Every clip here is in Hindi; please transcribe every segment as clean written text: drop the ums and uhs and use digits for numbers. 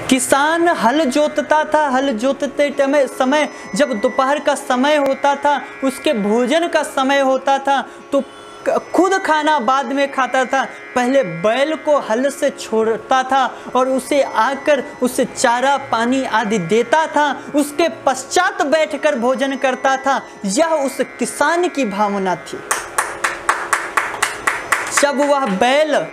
किसान हल जोतता था, हल जोतते समय जब दोपहर का समय होता था, उसके भोजन का समय होता था, तो खुद खाना बाद में खाता था। पहले बैल को हल से छोड़ता था और उसे आकर उसे चारा पानी आदि देता था, उसके पश्चात बैठकर भोजन करता था। यह उस किसान की भावना थी। जब वह बैल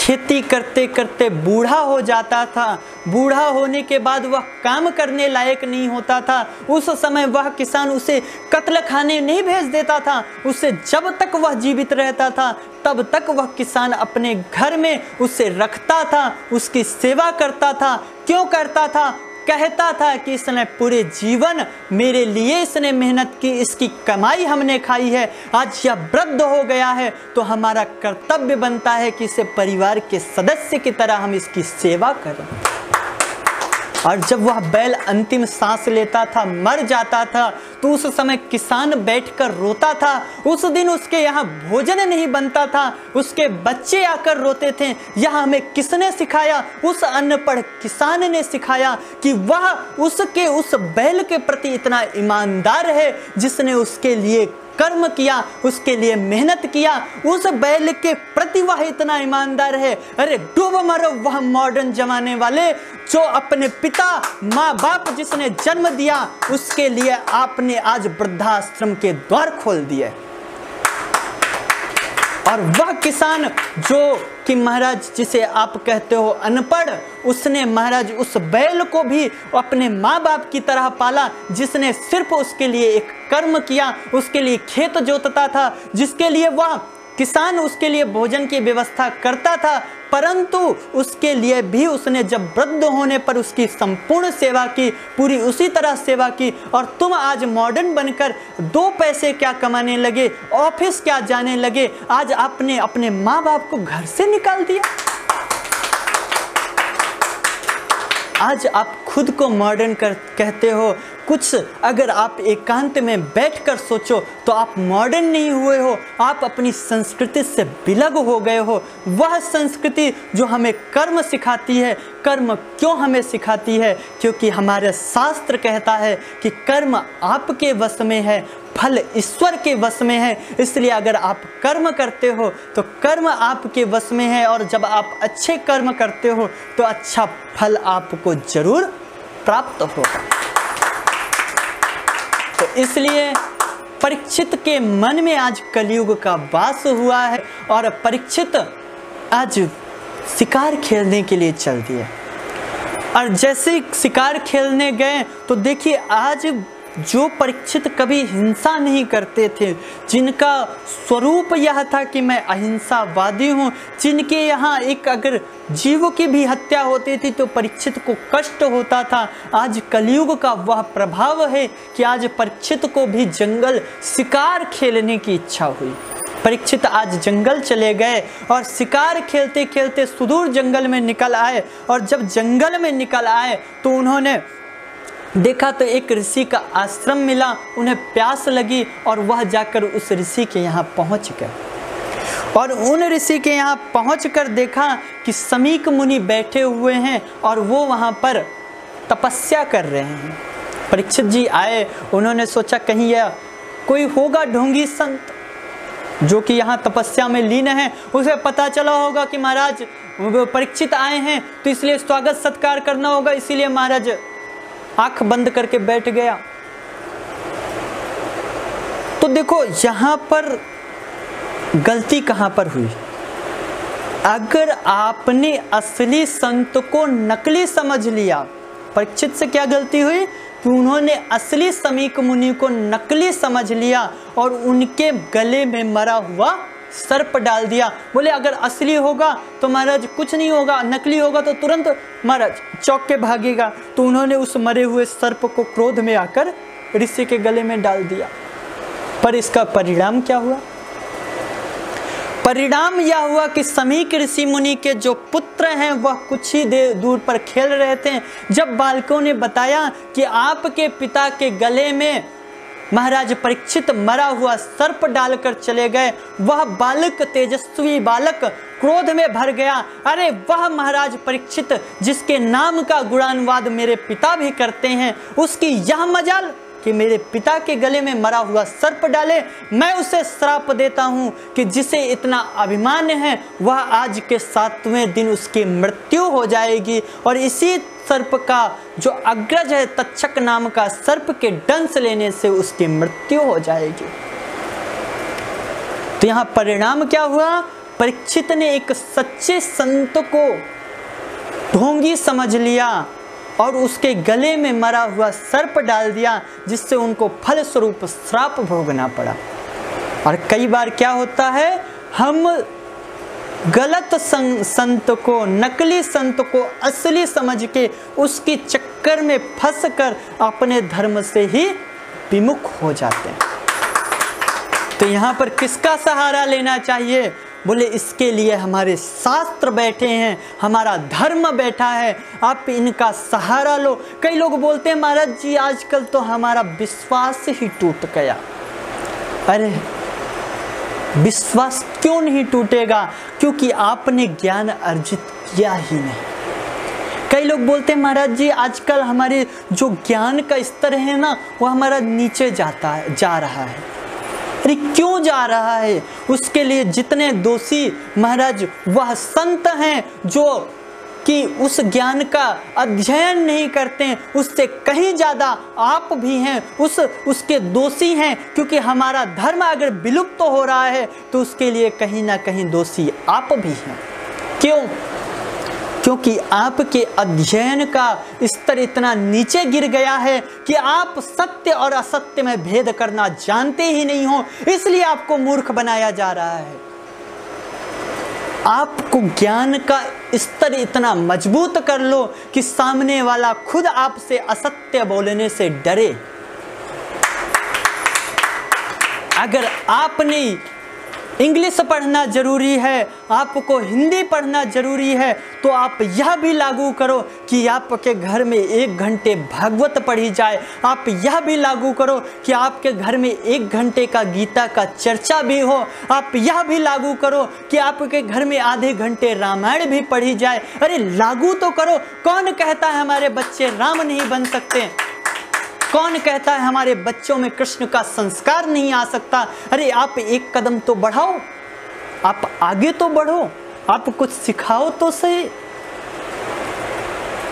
खेती करते करते बूढ़ा हो जाता था, बूढ़ा होने के बाद वह काम करने लायक नहीं होता था, उस समय वह किसान उसे कत्ल खाने नहीं भेज देता था। उसे जब तक वह जीवित रहता था तब तक वह किसान अपने घर में उसे रखता था, उसकी सेवा करता था। क्यों करता था? कहता था कि इसने पूरे जीवन मेरे लिए इसने मेहनत की, इसकी कमाई हमने खाई है, आज यह वृद्ध हो गया है तो हमारा कर्तव्य बनता है कि इसे परिवार के सदस्य की तरह हम इसकी सेवा करें। और जब वह बैल अंतिम सांस लेता था, मर जाता था, तो उस समय किसान बैठकर रोता था। उस दिन उसके यहाँ भोजन नहीं बनता था, उसके बच्चे आकर रोते थे। यह हमें किसने सिखाया? उस अनपढ़ किसान ने सिखाया कि वह उसके उस बैल के प्रति इतना ईमानदार है जिसने उसके लिए कर्म किया, उसके लिए मेहनत किया। उस बैल के प्रति वह इतना ईमानदार है। अरे डूब मरो वह मॉडर्न जमाने वाले, जो अपने पिता माँ बाप जिसने जन्म दिया उसके लिए आपने आज वृद्धाश्रम के द्वार खोल दिए। और वह किसान जो कि महाराज जिसे आप कहते हो अनपढ़, उसने महाराज उस बैल को भी अपने माँ बाप की तरह पाला, जिसने सिर्फ उसके लिए एक कर्म किया, उसके लिए खेत जोतता था, जिसके लिए वह किसान उसके लिए भोजन की व्यवस्था करता था। परंतु उसके लिए भी उसने जब वृद्ध होने पर उसकी संपूर्ण सेवा की, पूरी उसी तरह सेवा की। और तुम आज मॉडर्न बनकर 2 पैसे क्या कमाने लगे, ऑफिस क्या जाने लगे, आज आपने अपने माँ बाप को घर से निकाल दिया। आज आप खुद को मॉडर्न कहते हो। कुछ अगर आप एकांत में बैठकर सोचो तो आप मॉडर्न नहीं हुए हो, आप अपनी संस्कृति से विलग हो गए हो। वह संस्कृति जो हमें कर्म सिखाती है। कर्म क्यों हमें सिखाती है? क्योंकि हमारे शास्त्र कहता है कि कर्म आपके वश में है, फल ईश्वर के वश में है। इसलिए अगर आप कर्म करते हो तो कर्म आपके वश में है, और जब आप अच्छे कर्म करते हो तो अच्छा फल आपको जरूर प्राप्त होगा। तो इसलिए परीक्षित के मन में आज कलयुग का वास हुआ है, और परीक्षित आज शिकार खेलने के लिए चल दिए। और जैसे शिकार खेलने गए तो देखिए, आज जो परीक्षित कभी हिंसा नहीं करते थे, जिनका स्वरूप यह था कि मैं अहिंसावादी हूँ, जिनके यहाँ एक अगर जीव की भी हत्या होती थी तो परीक्षित को कष्ट होता था, आज कलयुग का वह प्रभाव है कि आज परीक्षित को भी जंगल शिकार खेलने की इच्छा हुई। परीक्षित आज जंगल चले गए और शिकार खेलते खेलते सुदूर जंगल में निकल आए। और जब जंगल में निकल आए तो उन्होंने देखा तो एक ऋषि का आश्रम मिला, उन्हें प्यास लगी और वह जाकर उस ऋषि के यहाँ पहुँच गए। और उन ऋषि के यहाँ पहुँचकर देखा कि समीक मुनि बैठे हुए हैं और वो वहाँ पर तपस्या कर रहे हैं। परीक्षित जी आए, उन्होंने सोचा कहीं यह कोई होगा ढोंगी संत जो कि यहाँ तपस्या में लीन है, उसे पता चला होगा कि महाराज परीक्षित आए हैं तो इसलिए स्वागत सत्कार करना होगा, इसीलिए महाराज आंख बंद करके बैठ गया। तो देखो यहाँ पर गलती कहाँ पर हुई। अगर आपने असली संत को नकली समझ लिया, परीक्षित से क्या गलती हुई कि उन्होंने असली समीक मुनि को नकली समझ लिया और उनके गले में मरा हुआ सर्प डाल दिया। बोले अगर असली होगा तो महाराज कुछ नहीं होगा, नकली होगा तो तुरंत महाराज चौक के भागेगा। तो उन्होंने उस मरे हुए सर्प को क्रोध में आकर ऋषि के गले में डाल दिया। पर इसका परिणाम क्या हुआ? परिणाम यह हुआ कि समीक ऋषि मुनि के जो पुत्र हैं वह कुछ ही देर दूर पर खेल रहे थे। जब बालकों ने बताया कि आपके पिता के गले में महाराज परीक्षित मरा हुआ सर्प डालकर चले गए। वह बालक, तेजस्वी बालक, क्रोध में भर गया। अरे वह महाराज परीक्षित जिसके नाम का गुणानुवाद मेरे पिता भी करते हैं, उसकी यह मजाल कि मेरे पिता के गले में मरा हुआ सर्प डाले। मैं उसे श्राप देता हूं कि जिसे इतना अभिमान है वह आज के 7वें दिन उसकी मृत्यु हो जाएगी, और इसी सर्प का जो अग्रज है तक्षक नाम का सर्प के डंस लेने से उसकी मृत्यु हो जाएगी। तो यहां परिणाम क्या हुआ? परीक्षित ने एक सच्चे संत को ढोंगी समझ लिया और उसके गले में मरा हुआ सर्प डाल दिया, जिससे उनको फल स्वरूप श्राप भोगना पड़ा। और कई बार क्या होता है, हम गलत संत को, नकली संत को असली समझ के उसके चक्कर में फंसकर अपने धर्म से ही विमुख हो जाते हैं। तो यहाँ पर किसका सहारा लेना चाहिए? बोले इसके लिए हमारे शास्त्र बैठे हैं, हमारा धर्म बैठा है, आप इनका सहारा लो। कई लोग बोलते हैं महाराज जी आजकल तो हमारा विश्वास ही टूट गया। अरे विश्वास क्यों नहीं टूटेगा? क्योंकि आपने ज्ञान अर्जित किया ही नहीं। कई लोग बोलते हैं महाराज जी आजकल हमारे जो ज्ञान का स्तर है ना वो हमारा नीचे जा रहा है। अरे क्यों जा रहा है? उसके लिए जितने दोषी महाराज वह संत हैं जो कि उस ज्ञान का अध्ययन नहीं करते हैं, उससे कहीं ज़्यादा आप भी हैं, उसके दोषी हैं। क्योंकि हमारा धर्म अगर विलुप्त हो रहा है तो उसके लिए कहीं ना कहीं दोषी आप भी हैं। क्यों? क्योंकि आपके अध्ययन का स्तर इतना नीचे गिर गया है कि आप सत्य और असत्य में भेद करना जानते ही नहीं हो, इसलिए आपको मूर्ख बनाया जा रहा है। आपको ज्ञान का स्तर इतना मजबूत कर लो कि सामने वाला खुद आपसे असत्य बोलने से डरे। अगर आपने इंग्लिश पढ़ना जरूरी है, आपको हिंदी पढ़ना जरूरी है, तो आप यह भी लागू करो कि आपके घर में 1 घंटे भागवत पढ़ी जाए। आप यह भी लागू करो कि आपके घर में 1 घंटे का गीता का चर्चा भी हो। आप यह भी लागू करो कि आपके घर में आधे घंटे रामायण भी पढ़ी जाए। अरे लागू तो करो। कौन कहता है हमारे बच्चे राम नहीं बन सकते? कौन कहता है हमारे बच्चों में कृष्ण का संस्कार नहीं आ सकता? अरे आप एक कदम तो बढ़ाओ, आप आगे तो बढ़ो, आप कुछ सिखाओ तो सही।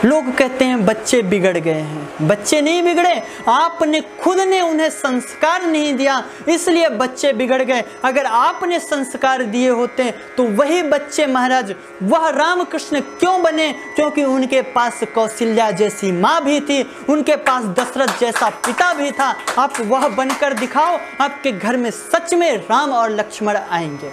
लोग कहते हैं बच्चे बिगड़ गए हैं। बच्चे नहीं बिगड़े, आपने खुद ने उन्हें संस्कार नहीं दिया, इसलिए बच्चे बिगड़ गए। अगर आपने संस्कार दिए होते तो वही बच्चे महाराज वह रामकृष्ण क्यों बने? क्योंकि उनके पास कौशल्या जैसी माँ भी थी, उनके पास दशरथ जैसा पिता भी था। आप वह बनकर दिखाओ, आपके घर में सच में राम और लक्ष्मण आएंगे।